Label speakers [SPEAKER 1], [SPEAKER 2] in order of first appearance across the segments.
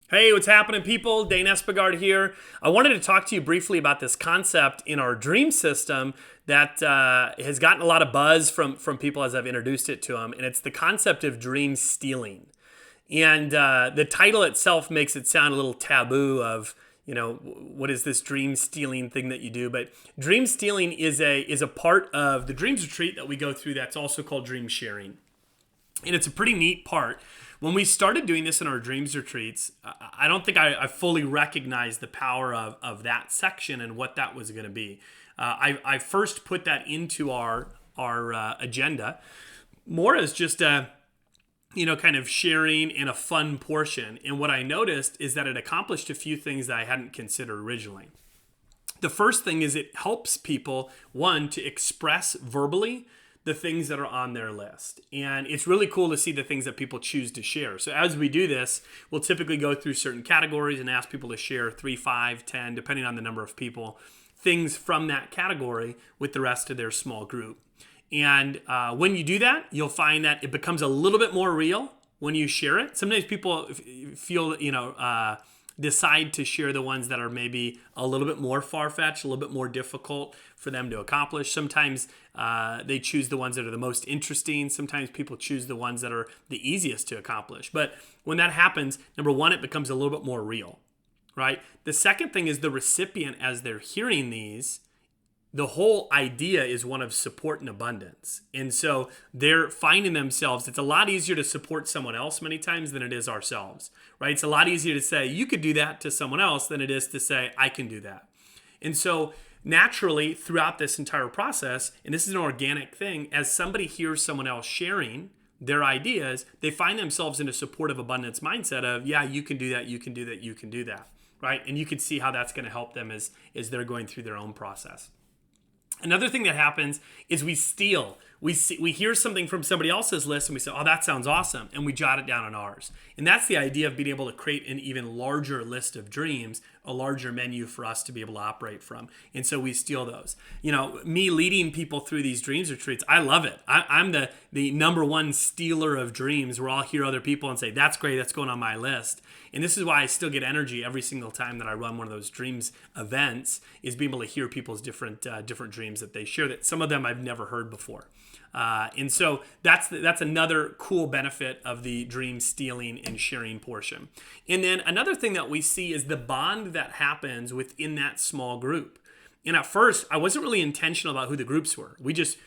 [SPEAKER 1] Hey, what's happening, people? Dane Espigard here. I wanted to talk to you briefly about this concept in our dream system that has gotten a lot of buzz from people as I've introduced it to them, and it's the concept of dream stealing. And the title itself makes it sound a little taboo of, what is this dream stealing thing that you do? But dream stealing is a part of the dreams retreat that we go through that's also called dream sharing. And it's a pretty neat part. When we started doing this in our dreams retreats, I don't think I fully recognized the power of that section and what that was going to be. I first put that into our agenda more as just a kind of sharing in a fun portion. And what I noticed is that it accomplished a few things that I hadn't considered originally. The first thing is it helps people, one, to express verbally the things that are on their list. And it's really cool to see the things that people choose to share. So as we do this, we'll typically go through certain categories and ask people to share 3, 5, 10, depending on the number of people, things from that category with the rest of their small group. And when you do that, you'll find that it becomes a little bit more real when you share it. Sometimes people feel, decide to share the ones that are maybe a little bit more far-fetched, a little bit more difficult for them to accomplish. Sometimes they choose the ones that are the most interesting. Sometimes people choose the ones that are the easiest to accomplish. But when that happens, number one, it becomes a little bit more real, right? The second thing is the recipient, as they're hearing these, the whole idea is one of support and abundance. And so they're finding themselves, it's a lot easier to support someone else many times than it is ourselves, right? It's a lot easier to say, you could do that to someone else than it is to say, I can do that. And so naturally, throughout this entire process, and this is an organic thing, as somebody hears someone else sharing their ideas, they find themselves in a supportive abundance mindset of, yeah, you can do that, you can do that, you can do that, right? And you can see how that's going to help them as they're going through their own process. Another thing that happens is we steal. We hear something from somebody else's list and we say, oh, that sounds awesome. And we jot it down on ours. And that's the idea of being able to create an even larger list of dreams, a larger menu for us to be able to operate from. And so we steal those. Me leading people through these dreams retreats, I love it. I'm the number one stealer of dreams, where I'll hear other people and say, that's great, that's going on my list. And this is why I still get energy every single time that I run one of those dreams events, is being able to hear people's different dreams that they share, that some of them I've never heard before. And so that's another cool benefit of the dream stealing and sharing portion. And then another thing that we see is the bond that happens within that small group. And at first, I wasn't really intentional about who the groups were. We just,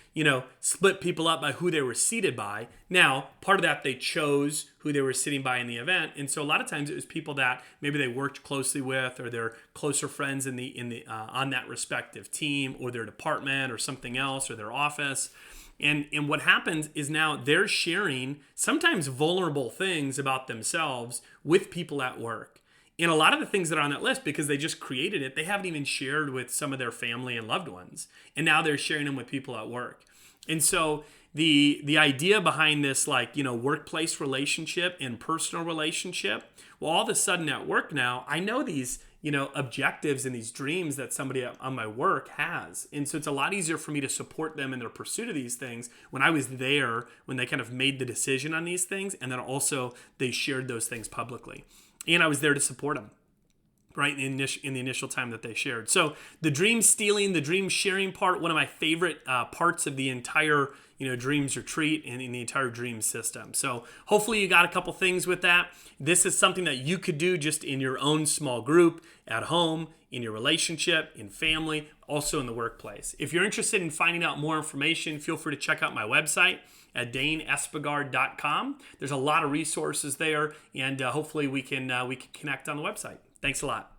[SPEAKER 1] split people up by who they were seated by. Now, part of that, they chose who they were sitting by in the event. And so a lot of times it was people that maybe they worked closely with, or they're closer friends in the on that respective team, or their department, or something else, or their office. And what happens is now they're sharing sometimes vulnerable things about themselves with people at work. And a lot of the things that are on that list, because they just created it, they haven't even shared with some of their family and loved ones. And now they're sharing them with people at work. And so the idea behind this, workplace relationship and personal relationship, well, all of a sudden at work now, I know these, objectives and these dreams that somebody on my work has. And so it's a lot easier for me to support them in their pursuit of these things when I was there, when they kind of made the decision on these things. And then also they shared those things publicly. And I was there to support them, right, in the initial time that they shared. So the dream stealing, the dream sharing part, one of my favorite parts of the entire dreams retreat and in the entire dream system. So hopefully you got a couple things with that. This is something that you could do just in your own small group, at home, in your relationship, in family, also in the workplace. If you're interested in finding out more information, feel free to check out my website at daneespigard.com. There's a lot of resources there, and hopefully we can connect on the website. Thanks a lot.